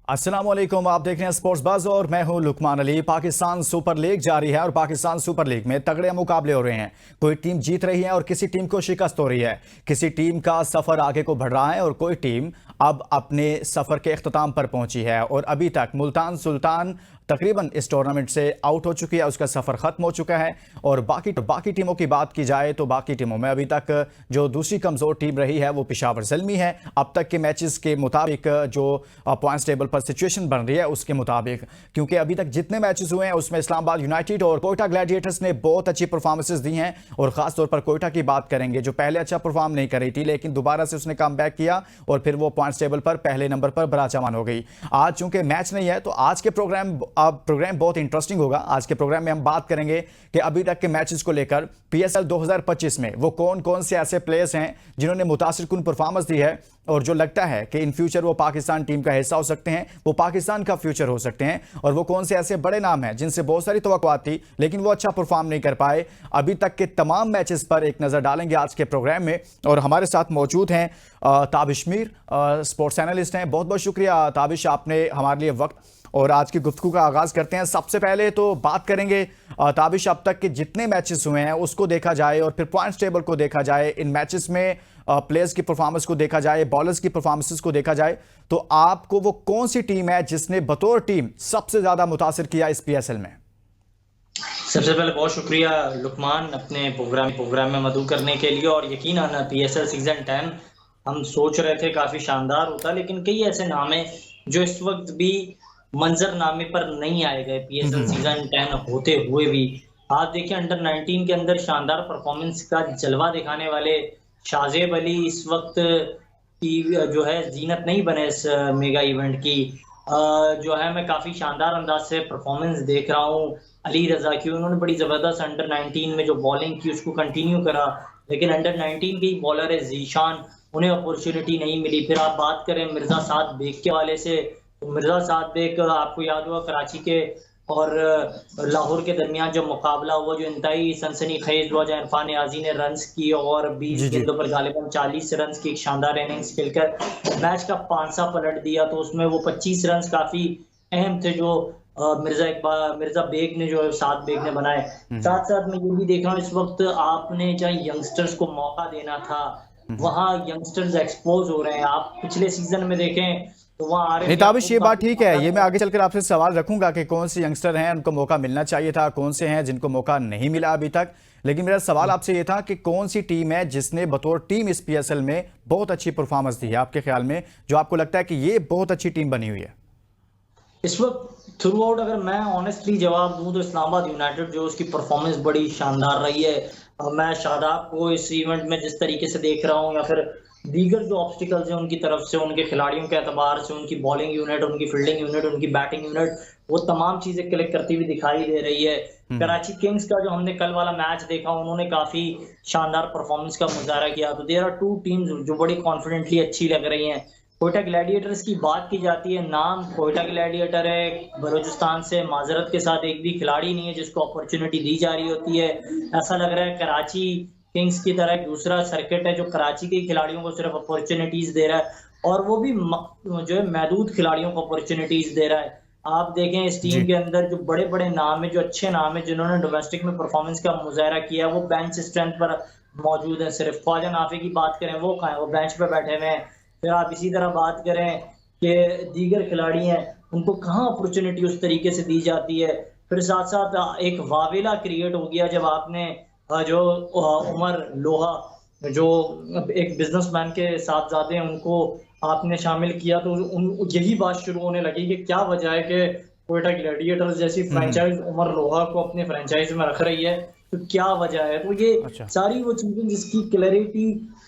अस्सलाम वालेकुम, आप देख रहे हैं स्पोर्ट्स बज़ और मैं हूं लुकमान अली। पाकिस्तान सुपर लीग जारी है और पाकिस्तान सुपर लीग में तगड़े मुकाबले हो रहे हैं। कोई टीम जीत रही है और किसी टीम को शिकस्त हो रही है। किसी टीम का सफर आगे को बढ़ रहा है और कोई टीम अब अपने सफर के इख्तिताम पर पहुंची है। और अभी तक मुल्तान सुल्तान तकरीबन इस टूर्नामेंट से आउट हो चुकी है, उसका सफर खत्म हो चुका है। और बाकी टीमों की बात की जाए तो बाकी टीमों में अभी तक जो दूसरी कमजोर टीम रही है वो पेशावर ज़ल्मी है। अब तक के मैचेस के मुताबिक जो पॉइंट्स टेबल पर सिचुएशन बन रही है उसके मुताबिक, क्योंकि अभी तक जितने मैचेस हुए हैं उसमें इस्लामाबाद यूनाइटेड और कोयटा ग्लैडिएटर्स ने बहुत अच्छी परफॉर्मेंसेस दी हैं। और खासतौर पर कोयटा की बात करेंगे जो पहले अच्छा परफॉर्म नहीं कर रही थी, लेकिन दोबारा से उसने कम बैक किया और फिर वो पॉइंट्स टेबल पर पहले नंबर पर बराजमान हो गई। आज चूंकि मैच नहीं है तो आज के प्रोग्राम बहुत इंटरेस्टिंग होगा। आज के प्रोग्राम में हम बात करेंगे कि अभी तक के मैचेस को लेकर पीएसएल 2025 में वो कौन कौन से ऐसे प्लेयर्स हैं जिन्होंने मुतासिरकुन परफॉर्मेंस दी है और जो लगता है कि इन फ्यूचर वो पाकिस्तान टीम का हिस्सा हो सकते हैं, वो पाकिस्तान का फ्यूचर हो सकते हैं। और वो कौन से ऐसे बड़े नाम हैं जिनसे बहुत सारी तवक्कुआत थी लेकिन वो अच्छा परफॉर्म नहीं कर पाए। अभी तक के तमाम मैचेस पर एक नज़र डालेंगे आज के प्रोग्राम में। और हमारे साथ मौजूद हैं ताबिश मीर, स्पोर्ट्स एनालिस्ट हैं। बहुत बहुत शुक्रिया ताबिश, आपने हमारे लिए वक्त। और आज की गुफ्तगू का आगाज़ करते हैं। सबसे पहले तो बात करेंगे ताबिश, अब तक के जितने मैचेस हुए हैं उसको देखा जाए और फिर पॉइंट्स टेबल को देखा जाए, इन मैचेस में प्लेयर्स की परफॉर्मेंस को देखा जाए, बॉलर्स की परफॉर्मेंसेस को देखा जाए, तो आपको वो कौन सी टीम है जिसने बतौर टीम सबसे ज़्यादा मुतासिर किया इस पीएसएल में? सबसे पहले बहुत शुक्रिया लुकमान अपने प्रोग्राम में मदऊ करने के लिए। और यकीनन पीएसएल सीजन 10 हम सोच रहे थे काफ़ी शानदार होता, लेकिन कई ऐसे नाम हैं जो इस वक्त भी मंजरनामे पर नहीं आए गए पीएसएल सीजन 10 होते हुए भी। आप देखिए अंडर 19 के अंदर शानदार परफॉर्मेंस का जलवा दिखाने वाले शाजेब अली इस वक्त की जो है जीनत नहीं बने इस मेगा इवेंट की। जो है मैं काफ़ी शानदार अंदाज से परफॉर्मेंस देख रहा हूँ अली रजा की। उन्होंने बड़ी ज़बरदस्त अंडर 19 में जो बॉलिंग की उसको कंटिन्यू करा, लेकिन अंडर 19 के ही बॉलर है जीशान, उन्हें अपॉर्चुनिटी नहीं मिली। फिर आप बात करें मिर्जा साद बेग के वाले से, तो मिर्जा साद बेग आपको याद होगा कराची के और लाहौर के दरमियान जो मुकाबला हुआ, जो इंतहाई सनसनी खेज हुआ, जहाँ इरफान याजी ने रन्स की और 20 गेंदों पर गालिबन 40 रन्स की एक शानदार इनिंग्स खेलकर मैच का पांसा पलट दिया। तो उसमें वो 25 रन्स काफी अहम थे जो मिर्जा बेग ने जो साद बेग ने बनाए। साथ साथ मैं ये भी देख रहा हूँ इस वक्त आपने जहाँ यंगस्टर्स को मौका देना था वहाँ यंगस्टर्स एक्सपोज हो रहे हैं। आप पिछले सीजन में देखें तो वहाँ आ रहे नहीं ताबिश, ये बात ठीक है, ये मैं आगे चलकर आपसे सवाल रखूंगा कि कौन से यंगस्टर हैं उनको मौका मिलना चाहिए था, कौन से हैं जिनको मौका नहीं मिला अभी तक। लेकिन मेरा सवाल आपसे ये था कि कौन सी टीम है जिसने बतौर टीम इस पीएसएल में बहुत अच्छी परफॉर्मेंस दी है आपके ख्याल में, जो आपको लगता है कि ये बहुत अच्छी टीम बनी हुई है इस वक्त थ्रू आउट? अगर मैं ऑनेस्टली जवाब दूं तो इस्लामाबाद यूनाइटेड जो उसकी परफॉर्मेंस बड़ी शानदार रही है। मैं शादाब को इस इवेंट में जिस तरीके से देख रहा हूं या फिर दीगर जो ऑब्स्टिकल्स हैं उनकी तरफ से, उनके खिलाड़ियों के एतबार से, उनकी बॉलिंग यूनिट, उनकी फील्डिंग यूनिट, उनकी बैटिंग यूनिट, वो तमाम चीजें क्लिक करती हुई दिखाई दे रही है। कराची किंग्स का जो हमने कल वाला मैच देखा उन्होंने काफी शानदार परफॉर्मेंस का मुजाहरा किया। तो देयर आर टू टीम्स जो बड़ी कॉन्फिडेंटली अच्छी लग रही हैं। कोयटा ग्लैडिएटर्स की बात की जाती है, नाम कोयटा ग्लैडिएटर है, बलूचिस्तान से माजरत के साथ एक भी खिलाड़ी नहीं है जिसको अपॉर्चुनिटी दी जा रही होती है। ऐसा लग रहा है कराची किंग्स की तरह दूसरा सर्किट है जो कराची के खिलाड़ियों को सिर्फ अपॉर्चुनिटीज दे रहा है और वो भी जो है महदूद खिलाड़ियों को अपॉर्चुनिटीज दे रहा है। आप देखें इस टीम के अंदर जो बड़े बड़े नाम है, जो अच्छे नाम है, जिन्होंने डोमेस्टिक में परफॉर्मेंस का मुजाहरा किया, वो बेंच स्ट्रेंथ पर मौजूद है। सिर्फ ख्वाजा नाफी की बात करें वो कहाँ है, वो बेंच पर बैठे हुए हैं। फिर आप इसी तरह बात करें कि दीगर खिलाड़ी हैं उनको कहाँ अपॉर्चुनिटी उस तरीके से दी जाती है। फिर साथ साथ एक वावेला क्रिएट हो गया जब आपने जो उमर लोहा जो एक बिजनेसमैन के साथ जाते हैं उनको आपने शामिल किया, तो यही बात शुरू होने लगी कि क्या वजह है कि कोयटा ग्लैडिएटर्स जैसी फ्रेंचाइज उमर लोहा को अपने फ्रेंचाइज में रख रही है, तो क्या वजह है। तो ये सारी वो चीजें जिसकी क्लैरिटी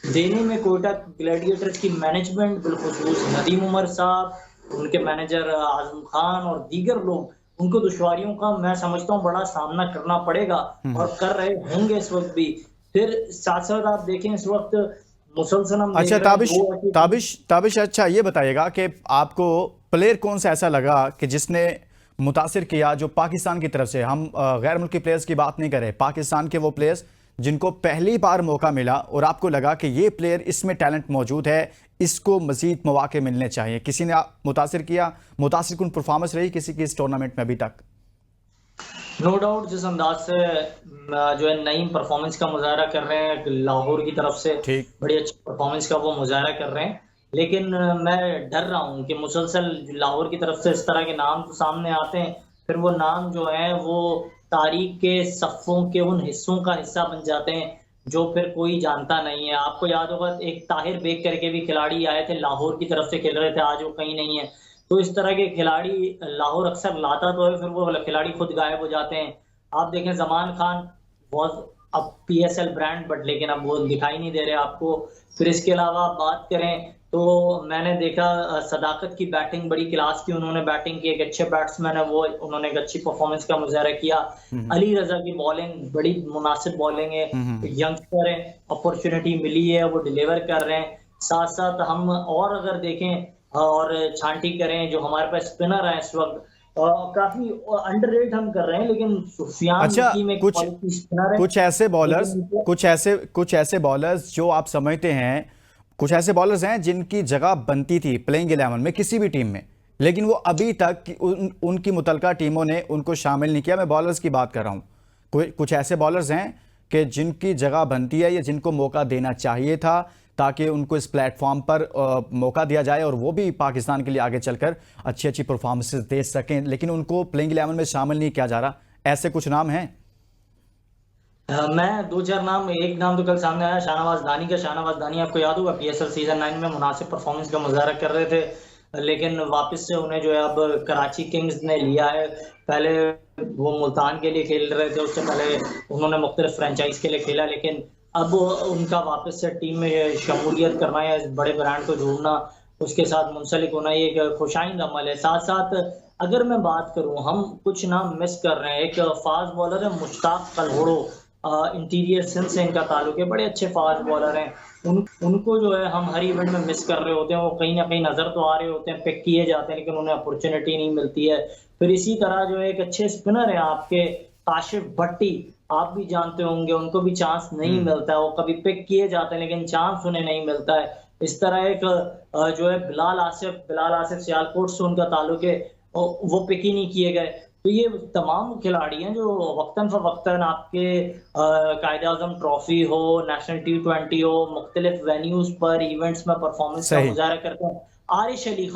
देने में कोयटा ग्लैडिएटर्स की मैनेजमेंट, बिलखुसूस नदीम उमर साहब, उनके मैनेजर आजम खान और दीगर लोग, उनको दुश्वारियों का मैं समझता हूँ बड़ा सामना करना पड़ेगा और कर रहे होंगे इस वक्त भी। फिर साथ साथ आप देखें इस वक्त मुसलसल हम अच्छा ताबिश, अच्छा ये बताइएगा कि आपको प्लेयर कौन सा ऐसा लगा कि जिसने मुतासिर किया, जो पाकिस्तान की तरफ से, हम गैर मुल्की प्लेयर्स की बात नहीं करें, पाकिस्तान के वो प्लेयर्स जिनको पहली बार मौका मिला और आपको लगा कि ये प्लेयर इसमें टैलेंट मौजूद है, इसको मजीद मौके मिलने चाहिए? किसी ने मुतासिर किया, मुतासिर कुन परफॉर्मेंस रही किसी की इस टूर्नामेंट में अभी तक? नो डाउट जिस अंदाज से जो है नईम परफॉर्मेंस का मुजाहरा कर रहे हैं लाहौर की तरफ से, ठीक। बड़ी अच्छी परफॉर्मेंस का वो मुजाहरा कर रहे हैं, लेकिन मैं डर रहा हूँ कि मुसलसल लाहौर की तरफ से इस तरह के नाम तो सामने आते हैं, फिर वो नाम जो है वो तारीख के सफ़ों के उन हिस्सों का हिस्सा बन जाते हैं जो फिर कोई जानता नहीं है। आपको याद होगा एक ताहिर बेग करके भी खिलाड़ी आए थे, लाहौर की तरफ से खेल रहे थे, आज वो कहीं नहीं है। तो इस तरह के खिलाड़ी लाहौर अक्सर लाता तो है, फिर वो खिलाड़ी खुद गायब हो जाते हैं। आप देखें ज़मान खान वॉज अब PSL ब्रांड बट लेकिन अब वो दिखाई नहीं दे रहे आपको। फिर इसके अलावा आप बात करें तो मैंने देखा सदाकत की बैटिंग बड़ी क्लास की, उन्होंने बैटिंग की, एक अच्छे बैट्समैन है वो, उन्होंने एक अच्छी परफॉर्मेंस का मुजाहरा किया। अली रजा की बॉलिंग बड़ी मुनासिब बॉलिंग है, यंगस्टर है, अपॉर्चुनिटी मिली है, वो डिलीवर कर रहे हैं। साथ साथ हम और अगर देखें और छांटी करें जो हमारे पास स्पिनर है इस वक्त काफी अंडररेट हम कर रहे हैं, लेकिन सुफियान अच्छा, में स्पिनर है। कुछ ऐसे बॉलर्स जो आप समझते हैं, कुछ ऐसे बॉलर्स हैं जिनकी जगह बनती थी प्लेइंग 11 में किसी भी टीम में, लेकिन वो अभी तक उनकी मुतलका टीमों ने उनको शामिल नहीं किया। मैं बॉलर्स की बात कर रहा हूँ। कुछ ऐसे बॉलर्स हैं कि जिनकी जगह बनती है या जिनको मौका देना चाहिए था ताकि उनको इस प्लेटफॉर्म पर मौका दिया जाए और वो भी पाकिस्तान के लिए आगे चलकर अच्छी अच्छी परफॉर्मेंसेस दे सकें, लेकिन उनको प्लेइंग 11 में शामिल नहीं किया जा रहा। ऐसे कुछ नाम हैं? मैं दो चार नाम, एक नाम तो कल सामने आया शाहनवाज दानी का। शाहनवाज दानी आपको याद होगा PSL सीजन 9 में मुनासिब परफॉर्मेंस का मुजाहरा कर रहे थे, लेकिन वापस से उन्हें जो है अब कराची किंग्स ने लिया है। पहले वो मुल्तान के लिए खेल रहे थे, उससे पहले उन्होंने मुख्तलिफ फ्रेंचाइज के लिए खेला, लेकिन अब उनका वापस से टीम में शमूलियत करना या इस बड़े ब्रांड को जोड़ना, उसके साथ मुंसलिक होना, ये एक खुशाइंद अमल है। साथ साथ अगर मैं बात करूं, हम कुछ नाम मिस कर रहे हैं। एक फास्ट बॉलर है मुश्ताक कलहोड़ो, इंटीरियर सिंध से इनका ताल्लुक है, बड़े अच्छे फास्ट बॉलर हैं। उनको जो है हम हर इवेंट में मिस कर रहे होते हैं, वो कहीं ना कहीं नजर तो आ रहे होते हैं, पिक किए जाते हैं, लेकिन उन्हें अपॉर्चुनिटी नहीं मिलती है। फिर इसी तरह जो है एक अच्छे स्पिनर है आपके काशिफ भट्टी, आप भी जानते होंगे, उनको भी चांस नहीं मिलता है, वो कभी पिक किए जाते हैं लेकिन चांस उन्हें नहीं मिलता है। इस तरह एक जो है बिलाल आसिफ सियालकोट से उनका ताल्लुक है, वो पिक ही नहीं किए गए। तो ये तमाम खिलाड़ी हैं जो वक्तन फवक्तन आपके कायद-ए-आज़म ट्रॉफी हो, नेशनल T20 हो, मुख्तलिफ वेन्यूज पर इवेंट्स में परफॉर्मेंस का मुजाहरा करते हैं। आरिश अली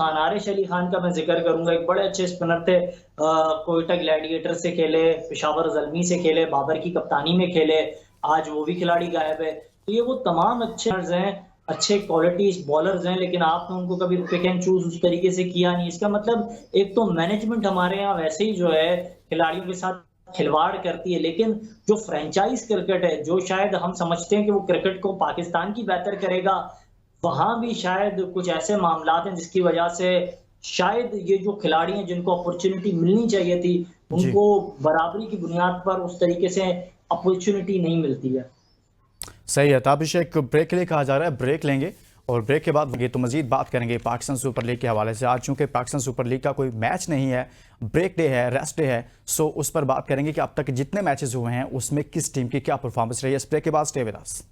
खान का मैं जिक्र करूंगा, एक बड़े अच्छे स्पिनर थे, कोयटा ग्लैडिएटर से खेले, पेशावर ज़ल्मी से खेले, बाबर की कप्तानी में खेले, आज वो भी खिलाड़ी गायब है। तो ये वो तमाम अच्छे हैं, अच्छे क्वालिटी बॉलर्स हैं, लेकिन आपने उनको कभी पिक एंड चूज उस तरीके से किया नहीं। इसका मतलब एक तो मैनेजमेंट हमारे यहाँ वैसे ही जो है खिलाड़ियों के साथ खिलवाड़ करती है, लेकिन जो फ्रेंचाइज क्रिकेट है, जो शायद हम समझते हैं कि वो क्रिकेट को पाकिस्तान की बेहतर करेगा, वहां भी शायद कुछ ऐसे मामलात हैं जिसकी वजह से शायद ये जो खिलाड़ी हैं जिनको अपॉर्चुनिटी मिलनी चाहिए थी, उनको बराबरी की बुनियाद पर उस तरीके से अपॉर्चुनिटी नहीं मिलती है। सही है। ताबिश, एक ब्रेक के लिए कहा जा रहा है, ब्रेक लेंगे और ब्रेक के बाद ये तो मजीद बात करेंगे पाकिस्तान सुपर लीग के हवाले से। आज चूंकि पाकिस्तान सुपर लीग का कोई मैच नहीं है, ब्रेक डे है, रेस्ट डे है, सो उस पर बात करेंगे कि अब तक जितने मैचेस हुए हैं उसमें किस टीम की क्या परफॉर्मेंस रही है। इस ब्रेक के बाद स्टे विद अस।